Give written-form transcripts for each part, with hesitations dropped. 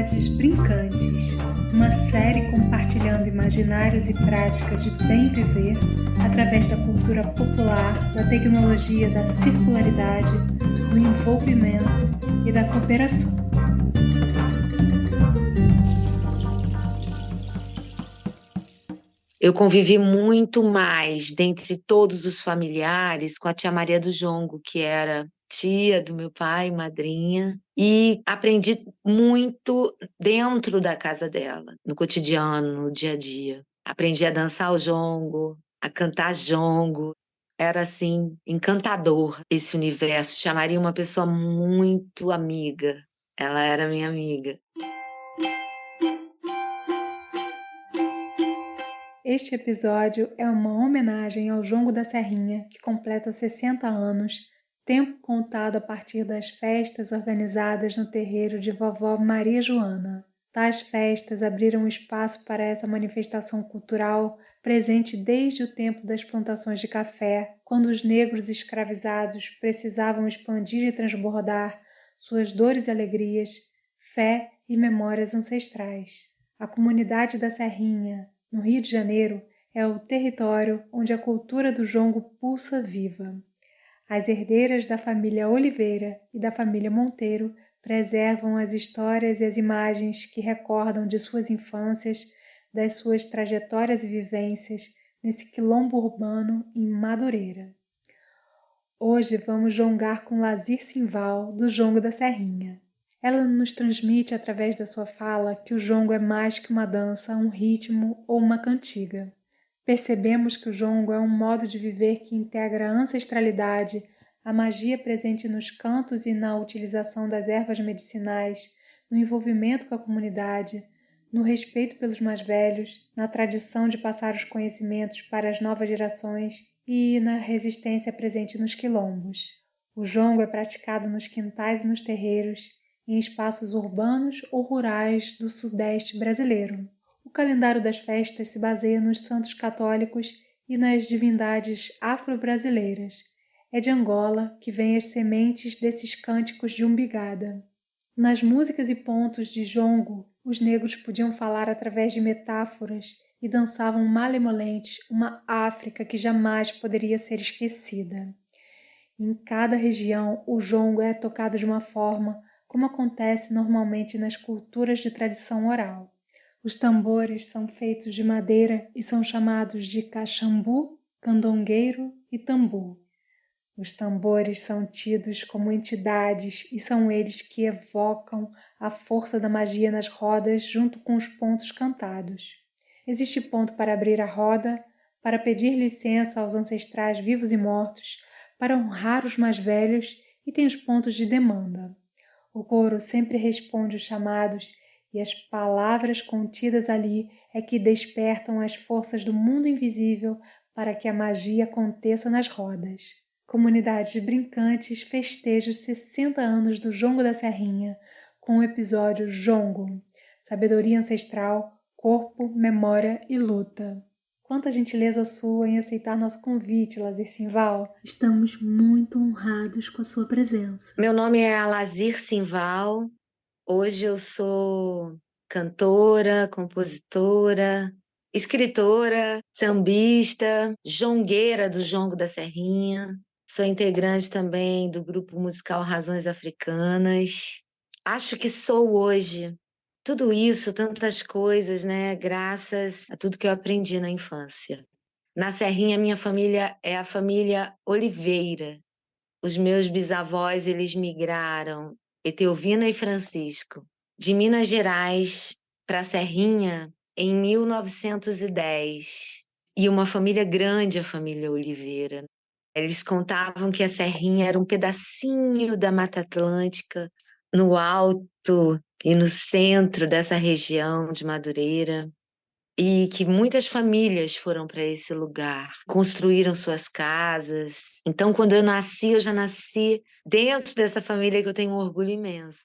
Comunidades Brincantes, uma série compartilhando imaginários e práticas de bem viver através da cultura popular, da tecnologia, da circularidade, do envolvimento e da cooperação. Eu convivi muito mais dentre todos os familiares com a tia Maria do Jongo, que era tia do meu pai, madrinha, e aprendi muito dentro da casa dela, no cotidiano, no dia a dia. Aprendi a dançar o jongo, a cantar jongo. Era assim, encantador esse universo. Tia Maria, uma pessoa muito amiga. Ela era minha amiga. Este episódio é uma homenagem ao Jongo da Serrinha, que completa 60 anos, tempo contado a partir das festas organizadas no terreiro de vovó Maria Joana. Tais festas abriram espaço para essa manifestação cultural presente desde o tempo das plantações de café, quando os negros escravizados precisavam expandir e transbordar suas dores e alegrias, fé e memórias ancestrais. A comunidade da Serrinha, no Rio de Janeiro, é o território onde a cultura do jongo pulsa viva. As herdeiras da família Oliveira e da família Monteiro preservam as histórias e as imagens que recordam de suas infâncias, das suas trajetórias e vivências nesse quilombo urbano em Madureira. Hoje vamos jongar com Lazir Simval, do Jongo da Serrinha. Ela nos transmite através da sua fala que o jongo é mais que uma dança, um ritmo ou uma cantiga. Percebemos que o jongo é um modo de viver que integra a ancestralidade, a magia presente nos cantos e na utilização das ervas medicinais, no envolvimento com a comunidade, no respeito pelos mais velhos, na tradição de passar os conhecimentos para as novas gerações e na resistência presente nos quilombos. O jongo é praticado nos quintais e nos terreiros, em espaços urbanos ou rurais do sudeste brasileiro. O calendário das festas se baseia nos santos católicos e nas divindades afro-brasileiras. É de Angola que vêm as sementes desses cânticos de umbigada. Nas músicas e pontos de jongo, os negros podiam falar através de metáforas e dançavam malemolentes uma África que jamais poderia ser esquecida. Em cada região, o jongo é tocado de uma forma como acontece normalmente nas culturas de tradição oral. Os tambores são feitos de madeira e são chamados de caxambu, candongueiro e tambu. Os tambores são tidos como entidades e são eles que evocam a força da magia nas rodas junto com os pontos cantados. Existe ponto para abrir a roda, para pedir licença aos ancestrais vivos e mortos, para honrar os mais velhos e tem os pontos de demanda. O coro sempre responde os chamados e as palavras contidas ali é que despertam as forças do mundo invisível para que a magia aconteça nas rodas. Comunidades Brincantes festeja os 60 anos do Jongo da Serrinha com o episódio Jongo, Sabedoria Ancestral, Corpo, Memória e Luta. Quanta gentileza sua em aceitar nosso convite, Lazir Simval. Estamos muito honrados com a sua presença. Meu nome é Alazir Simval. Hoje eu sou cantora, compositora, escritora, sambista, jongueira do Jongo da Serrinha. Sou integrante também do grupo musical Razões Africanas. Acho que sou hoje tudo isso, tantas coisas, né? Graças a tudo que eu aprendi na infância. Na Serrinha, minha família é a família Oliveira. Os meus bisavós, eles migraram, Etelvina e Francisco, de Minas Gerais para a Serrinha em 1910. E uma família grande, a família Oliveira. Eles contavam que a Serrinha era um pedacinho da Mata Atlântica, no alto e no centro dessa região de Madureira. E que muitas famílias foram para esse lugar, construíram suas casas. Então, quando eu já nasci dentro dessa família que eu tenho um orgulho imenso,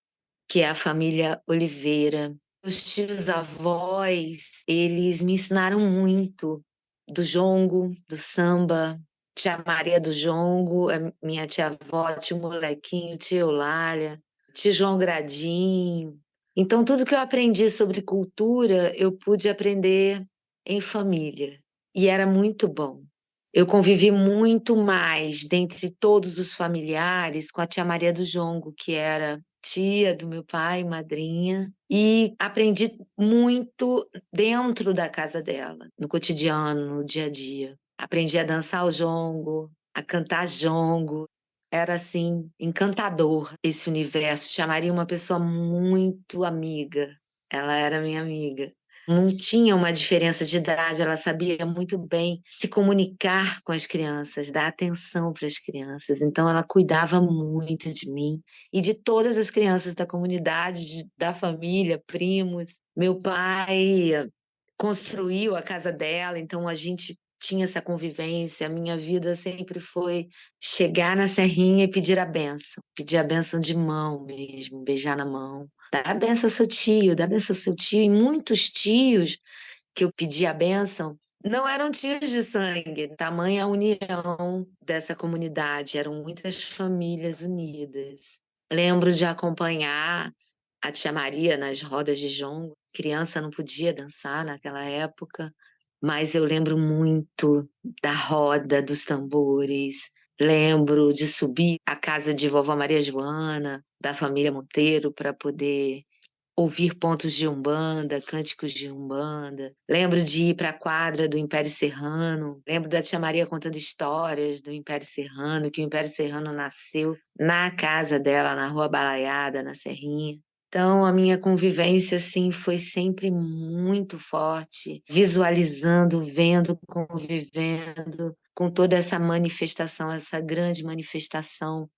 que é a família Oliveira. Os tios avós, eles me ensinaram muito do jongo, do samba. Tia Maria do Jongo, a minha tia-avó, tio Molequinho, tia Eulália, tio João Gradinho. Então, tudo que eu aprendi sobre cultura, eu pude aprender em família. E era muito bom. Eu convivi muito mais dentre todos os familiares com a tia Maria do Jongo, que era tia do meu pai, madrinha, e aprendi muito dentro da casa dela, no cotidiano, no dia a dia. Aprendi a dançar o jongo, a cantar jongo. Era assim, encantador esse universo. Chamaria uma pessoa muito amiga. Ela era minha amiga. Não tinha uma diferença de idade, ela sabia muito bem se comunicar com as crianças, dar atenção para as crianças. Então, ela cuidava muito de mim e de todas as crianças da comunidade, da família, primos. Meu pai construiu a casa dela, então a gente tinha essa convivência. A minha vida sempre foi chegar na serrinha e pedir a bênção de mão mesmo, beijar na mão. Dá a benção ao seu tio, dá a benção ao seu tio. E muitos tios que eu pedi a bênção não eram tios de sangue, tamanha a união dessa comunidade, eram muitas famílias unidas. Lembro de acompanhar a tia Maria nas rodas de jongo. Criança não podia dançar naquela época, mas eu lembro muito da roda dos tambores. Lembro de subir à casa de vovó Maria Joana, da família Monteiro, para poder ouvir pontos de Umbanda, cânticos de Umbanda. Lembro de ir para a quadra do Império Serrano. Lembro da tia Maria contando histórias do Império Serrano, que o Império Serrano nasceu na casa dela, na Rua Balaiada, na Serrinha. Então, a minha convivência, assim, foi sempre muito forte, visualizando, vendo, convivendo com toda essa manifestação, essa grande manifestação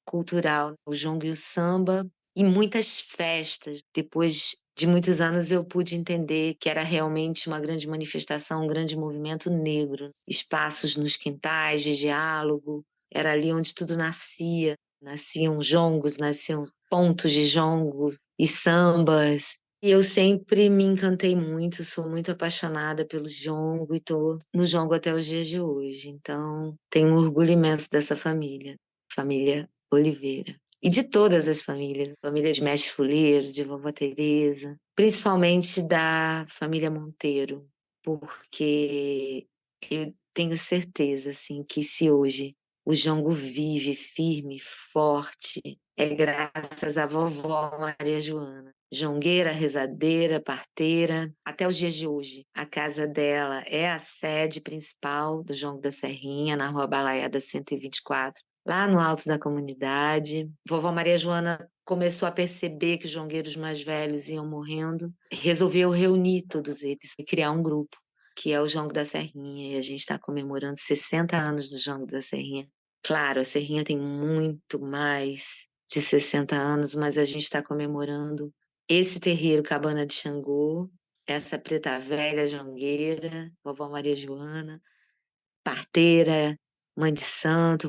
cultural, o jongo e o samba, e muitas festas. Depois de muitos anos eu pude entender que era realmente uma grande manifestação, um grande movimento negro. Espaços nos quintais de diálogo, era ali onde tudo nascia. Nasciam jongos, nasciam pontos de jongo e sambas. E eu sempre me encantei muito, sou muito apaixonada pelo jongo e estou no jongo até os dias de hoje. Então, tenho um orgulho imenso dessa família, família Oliveira. E de todas as famílias, família de Mestre Fuleiro, de Vovó Teresa, principalmente da família Monteiro, porque eu tenho certeza assim que se hoje o jongo vive firme, forte, é graças à vovó Maria Joana. Jongueira, rezadeira, parteira, até os dias de hoje. A casa dela é a sede principal do Jongo da Serrinha, na Rua Balaiada 124, lá no alto da comunidade. Vovó Maria Joana começou a perceber que os jongueiros mais velhos iam morrendo, resolveu reunir todos eles e criar um grupo, que é o Jongo da Serrinha, e a gente está comemorando 60 anos do Jongo da Serrinha. Claro, a Serrinha tem muito mais de 60 anos, mas a gente está comemorando esse terreiro Cabana de Xangô, essa preta velha jongueira, vovó Maria Joana, parteira, mãe de santo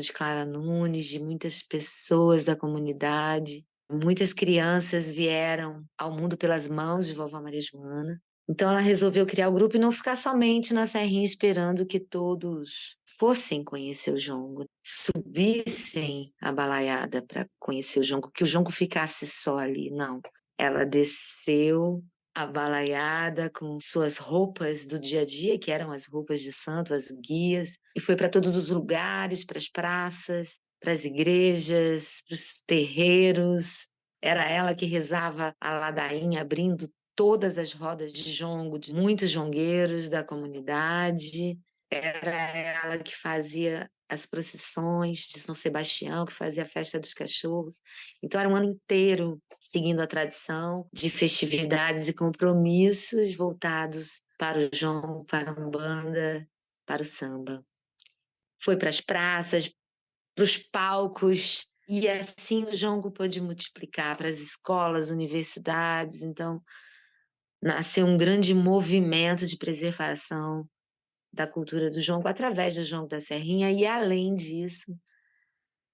de Clara Nunes, de muitas pessoas da comunidade. Muitas crianças vieram ao mundo pelas mãos de vovó Maria Joana. Então ela resolveu criar o grupo e não ficar somente na Serrinha esperando que todos fossem conhecer o jongo, subissem a balaiada para conhecer o jongo, que o jongo ficasse só ali. Não. Ela desceu a balaiada com suas roupas do dia a dia, que eram as roupas de santo, as guias, e foi para todos os lugares, para as praças, para as igrejas, para os terreiros. Era ela que rezava a ladainha, abrindo todas as rodas de jongo de muitos jongueiros da comunidade. Era ela que fazia as procissões de São Sebastião, que fazia a festa dos cachorros. Então era um ano inteiro seguindo a tradição de festividades e compromissos voltados para o jongo, para a umbanda, para o samba. Foi para as praças, para os palcos, e assim o jongo pôde multiplicar para as escolas, universidades. Então nasceu um grande movimento de preservação da cultura do jongo através do jongo da Serrinha, e além disso,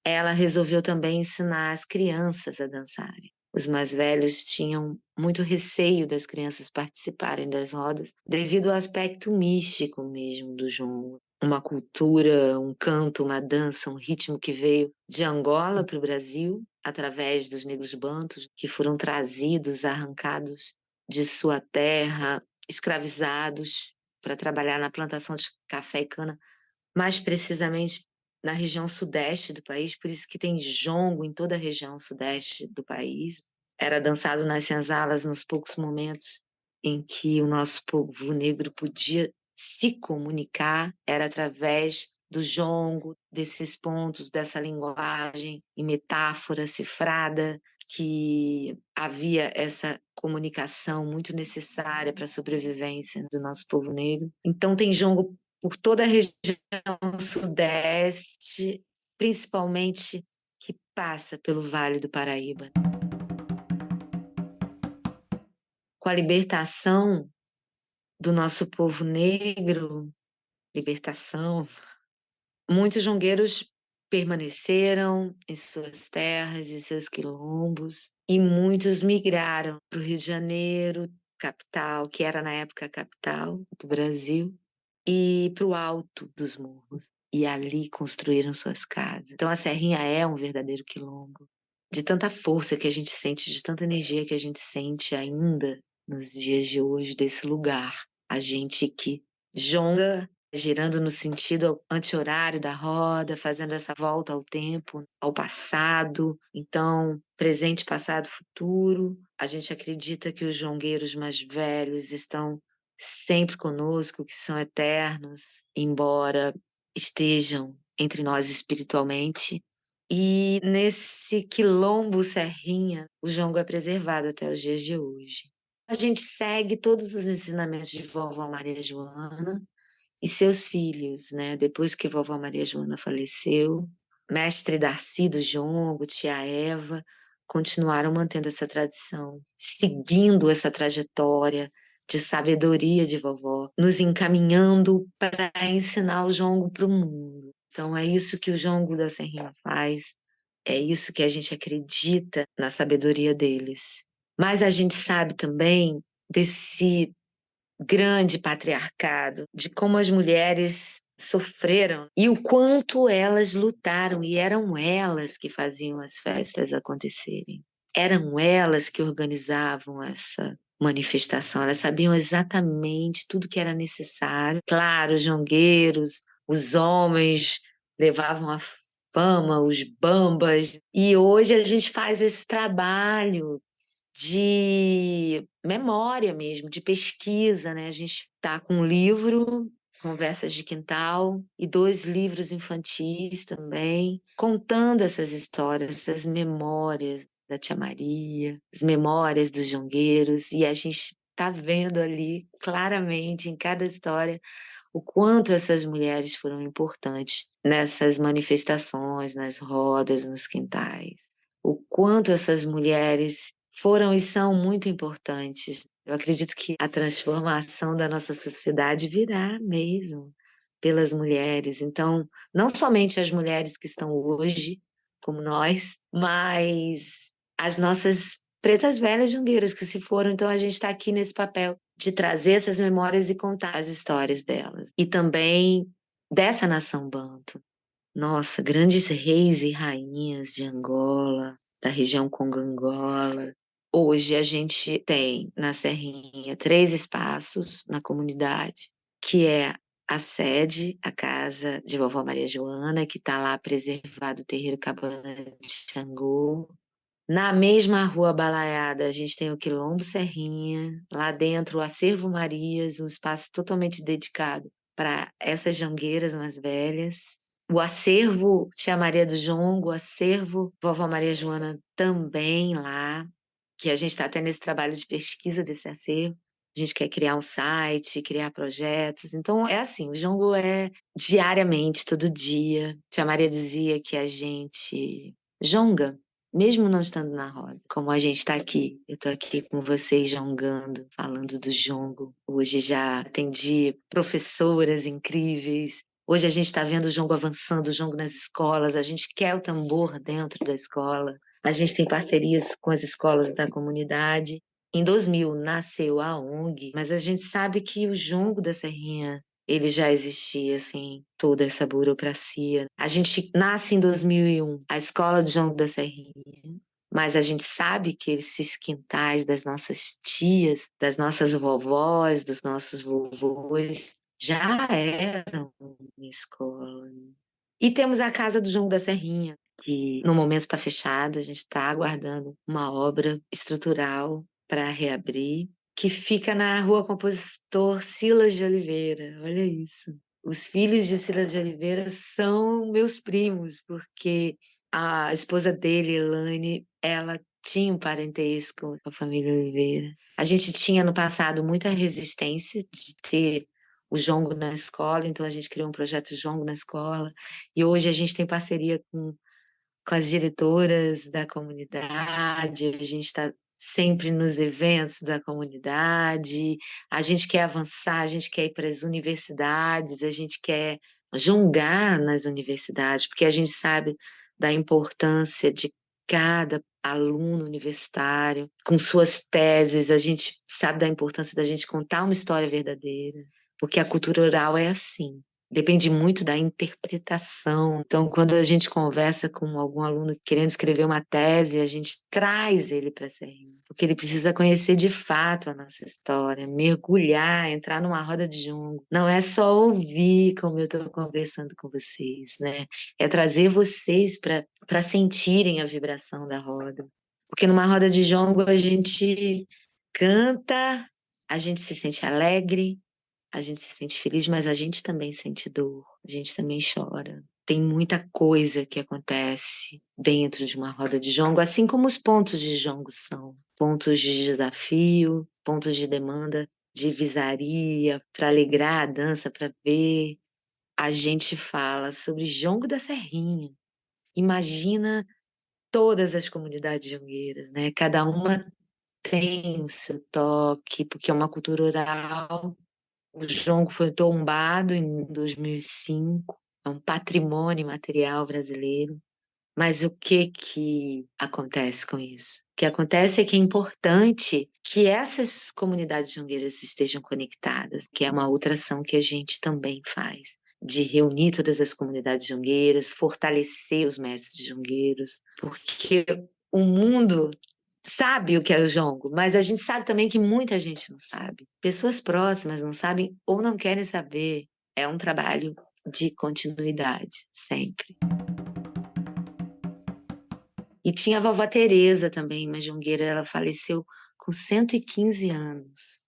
ela resolveu também ensinar as crianças a dançarem. Os mais velhos tinham muito receio das crianças participarem das rodas, devido ao aspecto místico mesmo do jongo. uma cultura, um canto, uma dança, um ritmo que veio de Angola para o Brasil, através dos negros bantos, que foram trazidos, arrancados de sua terra, escravizados para trabalhar na plantação de café e cana, mais precisamente na região sudeste do país, por isso que tem jongo em toda a região sudeste do país. Era dançado nas senzalas nos poucos momentos em que o nosso povo negro podia se comunicar, era através do jongo, desses pontos, dessa linguagem e metáfora cifrada, que havia essa comunicação muito necessária para a sobrevivência do nosso povo negro. Então tem jongo por toda a região sudeste, principalmente que passa pelo Vale do Paraíba. Com a libertação do nosso povo negro, libertação, muitos jongueiros permaneceram em suas terras, em seus quilombos, e muitos migraram para o Rio de Janeiro, capital, que era na época a capital do Brasil, e para o alto dos morros. E ali construíram suas casas. Então a Serrinha é um verdadeiro quilombo. De tanta força que a gente sente, de tanta energia que a gente sente ainda nos dias de hoje desse lugar. A gente que jonga, girando no sentido anti-horário da roda, fazendo essa volta ao tempo, ao passado. Então, presente, passado, futuro. A gente acredita que os jongueiros mais velhos estão sempre conosco, que são eternos, embora estejam entre nós espiritualmente. E nesse quilombo Serrinha, o jongo é preservado até os dias de hoje. A gente segue todos os ensinamentos de vovó Maria Joana e seus filhos, né? Depois que vovó Maria Joana faleceu, mestre Darcy do jongo, tia Eva, continuaram mantendo essa tradição, seguindo essa trajetória de sabedoria de vovó, nos encaminhando para ensinar o jongo para o mundo. Então é isso que o jongo da Serrinha faz, é isso que a gente acredita na sabedoria deles. Mas a gente sabe também desse grande patriarcado, de como as mulheres sofreram e o quanto elas lutaram, e eram elas que faziam as festas acontecerem. Eram elas que organizavam essa manifestação, elas sabiam exatamente tudo que era necessário. Claro, os jongueiros, os homens levavam a fama, os bambas, e hoje a gente faz esse trabalho de memória mesmo, de pesquisa, né? A gente está com um livro, Conversas de Quintal, e 2 livros infantis também, contando essas histórias, essas memórias da Tia Maria, as memórias dos jongueiros, e a gente está vendo ali claramente em cada história o quanto essas mulheres foram importantes nessas manifestações, nas rodas, nos quintais. O quanto essas mulheres foram e são muito importantes. Eu acredito que a transformação da nossa sociedade virá mesmo pelas mulheres. Então, não somente as mulheres que estão hoje, como nós, mas as nossas pretas velhas jungueiras que se foram. Então, a gente está aqui nesse papel de trazer essas memórias e contar as histórias delas. E também dessa nação banto. Nossa, grandes reis e rainhas de Angola, da região Congo-Angola. Hoje a gente tem na Serrinha 3 espaços na comunidade, que é a sede, a casa de vovó Maria Joana, que está lá preservado o terreiro Cabana de Xangô. Na mesma rua Balaiada, a gente tem o Quilombo Serrinha, lá dentro o Acervo Marias, um espaço totalmente dedicado para essas jangueiras mais velhas. O acervo Tia Maria do Jongo, o acervo Vovó Maria Joana também lá, que a gente está até nesse trabalho de pesquisa desse acervo. A gente quer criar um site, criar projetos. Então, é assim, o jongo é diariamente, todo dia. Tia Maria dizia que a gente jonga, mesmo não estando na roda. Como a gente está aqui, eu estou aqui com vocês jongando, falando do jongo. Hoje já atendi professoras incríveis. Hoje a gente está vendo o jongo avançando, o jongo nas escolas. A gente quer o tambor dentro da escola. A gente tem parcerias com as escolas da comunidade. Em 2000 nasceu a ONG, mas a gente sabe que o jongo da Serrinha ele já existia, assim, toda essa burocracia. A gente nasce em 2001, a escola de Jongo da Serrinha, mas a gente sabe que esses quintais das nossas tias, das nossas vovós, dos nossos vovôs, já eram uma escola. E temos a Casa do Jongo da Serrinha, que no momento está fechada, a gente está aguardando uma obra estrutural para reabrir, que fica na Rua Compositor Silas de Oliveira. Olha isso. Os filhos de Silas de Oliveira são meus primos, porque a esposa dele, Elaine, ela tinha um parentesco com a família Oliveira. A gente tinha no passado muita resistência de ter o jongo na escola, então a gente criou um projeto Jongo na escola, e hoje a gente tem parceria com as diretoras da comunidade, a gente está sempre nos eventos da comunidade, a gente quer avançar, a gente quer ir para as universidades, a gente quer jongar nas universidades, porque a gente sabe da importância de cada aluno universitário, com suas teses, a gente sabe da importância da gente contar uma história verdadeira, porque a cultura oral é assim. Depende muito da interpretação. Então, quando a gente conversa com algum aluno querendo escrever uma tese, a gente traz ele para a Serrinha, porque ele precisa conhecer de fato a nossa história, mergulhar, entrar numa roda de jongo. Não é só ouvir como eu estou conversando com vocês, né? É trazer vocês para sentirem a vibração da roda. Porque numa roda de jongo a gente canta, a gente se sente alegre, a gente se sente feliz, mas a gente também sente dor, a gente também chora. Tem muita coisa que acontece dentro de uma roda de jongo, assim como os pontos de jongo são. Pontos de desafio, pontos de demanda, de visaria, para alegrar a dança, para ver. A gente fala sobre Jongo da Serrinha. Imagina todas as comunidades jongueiras, né? Cada uma tem o seu toque, porque é uma cultura oral. O jongo foi tombado em 2005, é um patrimônio material brasileiro. Mas o que que acontece com isso? O que acontece é que é importante que essas comunidades jongueiras estejam conectadas, que é uma outra ação que a gente também faz, de reunir todas as comunidades jongueiras, fortalecer os mestres jongueiros, porque o mundo sabe o que é o jongo, mas a gente sabe também que muita gente não sabe. Pessoas próximas não sabem ou não querem saber. É um trabalho de continuidade, sempre. E tinha a vovó Teresa também, uma jongueira, ela faleceu com 115 anos.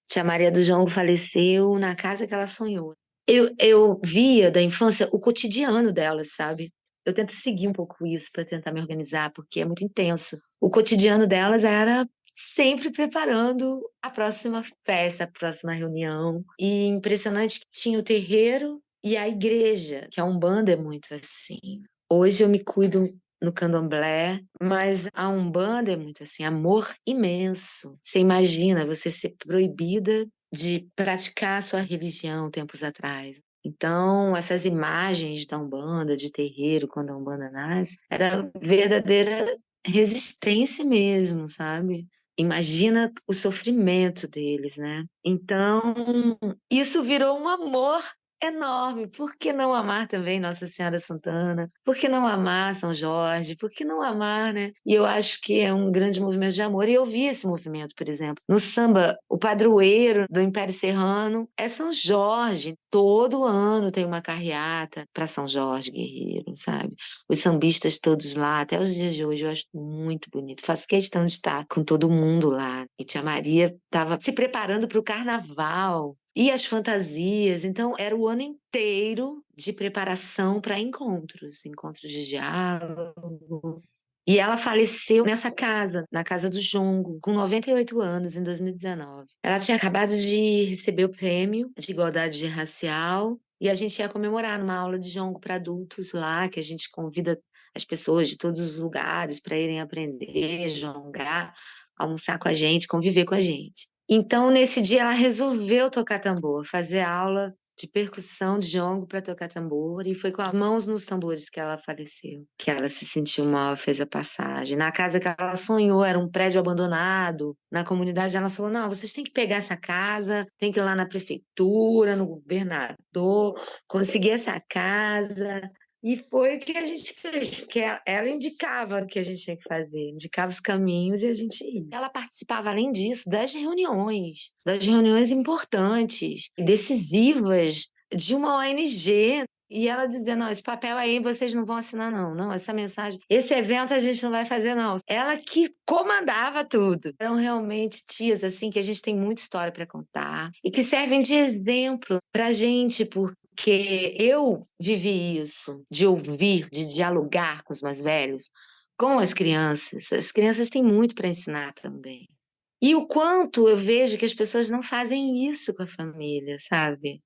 Tia Maria do Jongo faleceu na casa que ela sonhou. Eu via da infância o cotidiano delas, sabe? Eu tento seguir um pouco isso para tentar me organizar, porque é muito intenso. O cotidiano delas era sempre preparando a próxima festa, a próxima reunião. E impressionante que tinha o terreiro e a igreja, que a Umbanda é muito assim. Hoje eu me cuido no candomblé, mas a Umbanda é muito assim, amor imenso. Você imagina você ser proibida de praticar a sua religião tempos atrás. Então, essas imagens da Umbanda, de terreiro, quando a Umbanda nasce, era verdadeira resistência mesmo, sabe? Imagina o sofrimento deles, né? Então, isso virou um amor enorme. Por que não amar também Nossa Senhora Santana? Por que não amar São Jorge? Por que não amar, né? E eu acho que é um grande movimento de amor. E eu vi esse movimento, por exemplo, no samba, o padroeiro do Império Serrano é São Jorge. Todo ano tem uma carreata para São Jorge Guerreiro, sabe? Os sambistas todos lá, até os dias de hoje, eu acho muito bonito. Faço questão de estar com todo mundo lá. E Tia Maria estava se preparando para o carnaval. E as fantasias, então era o ano inteiro de preparação para encontros, encontros de diálogo. E ela faleceu nessa casa, na casa do Jongo, com 98 anos, em 2019. Ela tinha acabado de receber o prêmio de igualdade racial e a gente ia comemorar numa aula de Jongo para adultos lá, que a gente convida as pessoas de todos os lugares para irem aprender, jongar, almoçar com a gente, conviver com a gente. Então, nesse dia, ela resolveu tocar tambor, fazer aula de percussão de jongo para tocar tambor, e foi com as mãos nos tambores que ela faleceu, que ela se sentiu mal, fez a passagem. Na casa que ela sonhou, era um prédio abandonado. Na comunidade, ela falou: não, vocês têm que pegar essa casa, tem que ir lá na prefeitura, no governador, conseguir essa casa. E foi o que a gente fez, porque ela indicava o que a gente tinha que fazer, indicava os caminhos e a gente ia. Ela participava, além disso, das reuniões importantes, decisivas de uma ONG. E ela dizia: não, esse papel aí vocês não vão assinar, não. Não, essa mensagem, esse evento a gente não vai fazer, não. Ela que comandava tudo. Eram realmente tias, assim, que a gente tem muita história para contar e que servem de exemplo pra gente, porque eu vivi isso, de ouvir, de dialogar com os mais velhos, com as crianças. As crianças têm muito para ensinar também. E o quanto eu vejo que as pessoas não fazem isso com a família, sabe?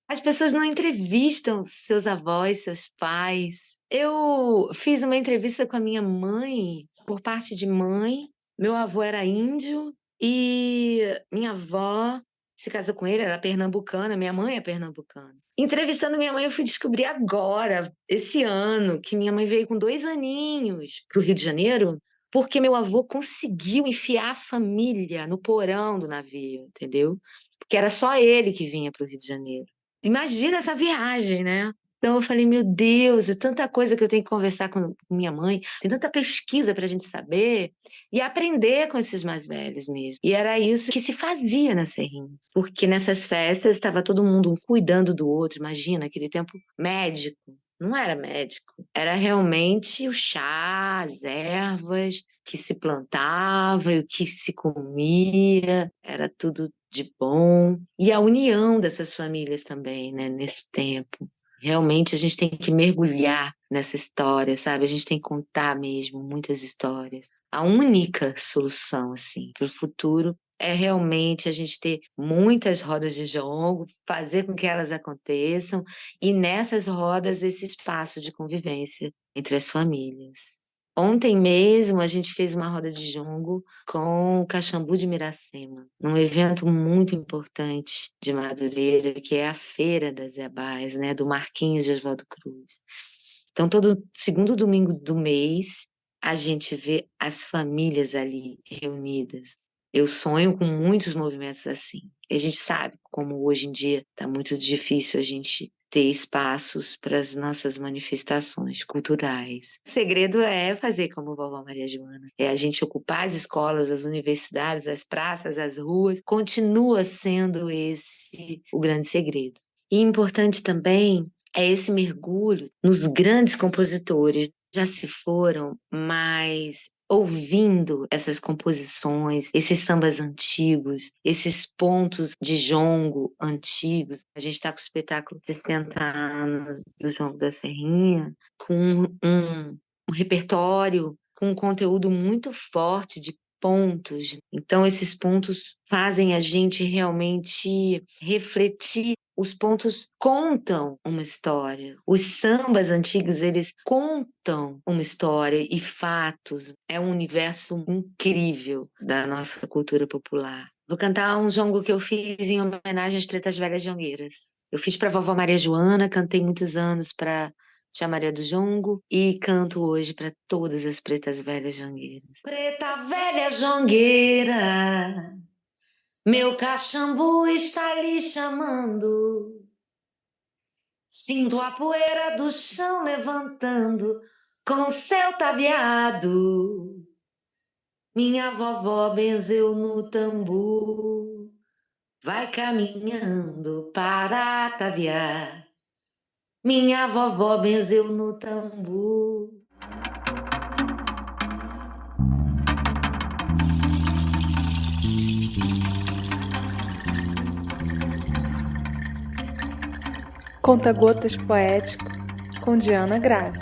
As pessoas não entrevistam seus avós, seus pais. Eu fiz uma entrevista com a minha mãe, por parte de mãe. Meu avô era índio e minha avó se casou com ele, era pernambucana, minha mãe é pernambucana. Entrevistando minha mãe, eu fui descobrir agora, esse ano, que minha mãe veio com 2 aninhos para o Rio de Janeiro, porque meu avô conseguiu enfiar a família no porão do navio, entendeu? Porque era só ele que vinha para o Rio de Janeiro. Imagina essa viagem, né? Então eu falei, meu Deus, é tanta coisa que eu tenho que conversar com minha mãe, tem tanta pesquisa para a gente saber e aprender com esses mais velhos mesmo. E era isso que se fazia na Serrinha, porque nessas festas estava todo mundo um cuidando do outro. Imagina, aquele tempo médico. Não era médico, era realmente o chá, as ervas que se plantava e o que se comia, era tudo de bom. E a união dessas famílias também, né, nesse tempo. Realmente a gente tem que mergulhar nessa história, sabe? A gente tem que contar mesmo muitas histórias. A única solução, assim, para o futuro é realmente a gente ter muitas rodas de jongo, fazer com que elas aconteçam, e nessas rodas esse espaço de convivência entre as famílias. Ontem mesmo a gente fez uma roda de jongo com o Caxambu de Miracema, num evento muito importante de Madureira, que é a Feira das Iabás, né, do Marquinhos de Oswaldo Cruz. Então, todo segundo domingo do mês, a gente vê as famílias ali reunidas. Eu sonho com muitos movimentos assim. A gente sabe como hoje em dia está muito difícil a gente ter espaços para as nossas manifestações culturais. O segredo é fazer como a Vovó Maria Joana, é a gente ocupar as escolas, as universidades, as praças, as ruas. Continua sendo esse o grande segredo. E importante também é esse mergulho nos grandes compositores. Já se foram, mas ouvindo essas composições, esses sambas antigos, esses pontos de jongo antigos. A gente está com o espetáculo 60 anos do Jongo da Serrinha, com um repertório, com um conteúdo muito forte de pontos. Então, esses pontos fazem a gente realmente refletir. Os pontos contam uma história. Os sambas antigos, eles contam uma história e fatos. É um universo incrível da nossa cultura popular. Vou cantar um jongo que eu fiz em homenagem às Pretas Velhas Jongueiras. Eu fiz para a Vovó Maria Joana, cantei muitos anos para Tia Maria do Jongo e canto hoje para todas as Pretas Velhas Jongueiras. Preta velha jongueira, meu cachambu está lhe chamando. Sinto a poeira do chão levantando com seu tabeado. Minha vovó benzeu no tambu, vai caminhando para tabear. Minha vovó benzeu no tambu. Conta-gotas poético com Diana Graça.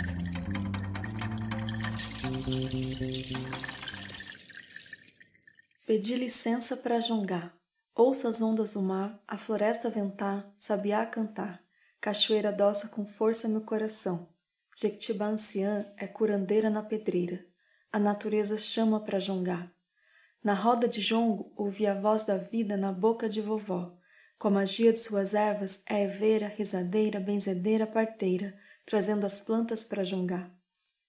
Pedi licença para jongar. Ouço as ondas do mar, a floresta ventar, sabiá cantar. Cachoeira adoça com força meu coração. Jequitibá anciã é curandeira na pedreira. A natureza chama para jongar. Na roda de jongo ouvi a voz da vida na boca de vovó. Com a magia de suas ervas, é heveira, risadeira, benzedeira, parteira, trazendo as plantas para Jongá.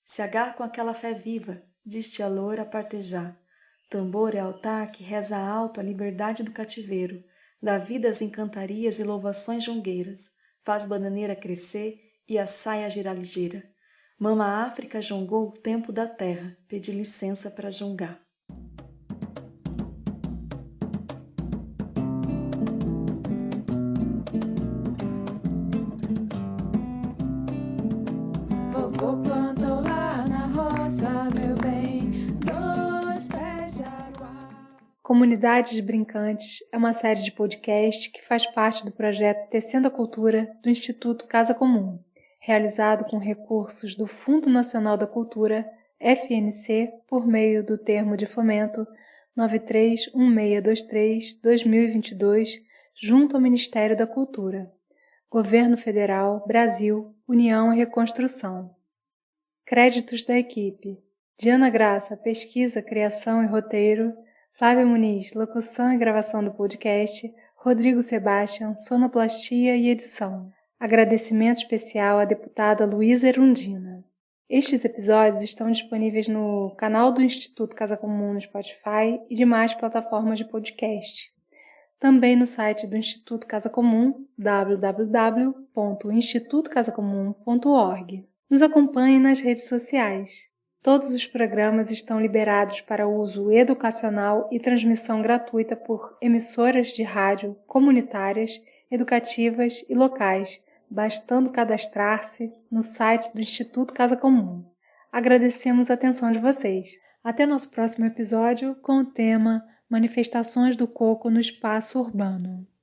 Se agarra com aquela fé viva, diz-te a loura a partejar. Tambor é altar que reza alto a liberdade do cativeiro, dá vida às encantarias e louvações jongueiras, faz bananeira crescer e a saia girar ligeira. Mama a África jongou o tempo da terra, pedi licença para jongar. Vovô plantou lá na roça, meu bem, 2 pés de aruá. Comunidades Brincantes é uma série de podcast que faz parte do projeto Tecendo a Cultura do Instituto Casa Comum, realizado com recursos do Fundo Nacional da Cultura, FNC, por meio do Termo de Fomento 931623-2022, junto ao Ministério da Cultura. Governo Federal, Brasil, União e Reconstrução. Créditos da equipe: Diana Graça, pesquisa, criação e roteiro; Flávia Muniz, locução e gravação do podcast; Rodrigo Sebastian, sonoplastia e edição. Agradecimento especial à deputada Luísa Erundina. Estes episódios estão disponíveis no canal do Instituto Casa Comum no Spotify e demais plataformas de podcast. Também no site do Instituto Casa Comum, www.institutocasacomum.org. Nos acompanhe nas redes sociais. Todos os programas estão liberados para uso educacional e transmissão gratuita por emissoras de rádio comunitárias, educativas e locais, bastando cadastrar-se no site do Instituto Casa Comum. Agradecemos a atenção de vocês. Até nosso próximo episódio com o tema Manifestações do Coco no Espaço Urbano.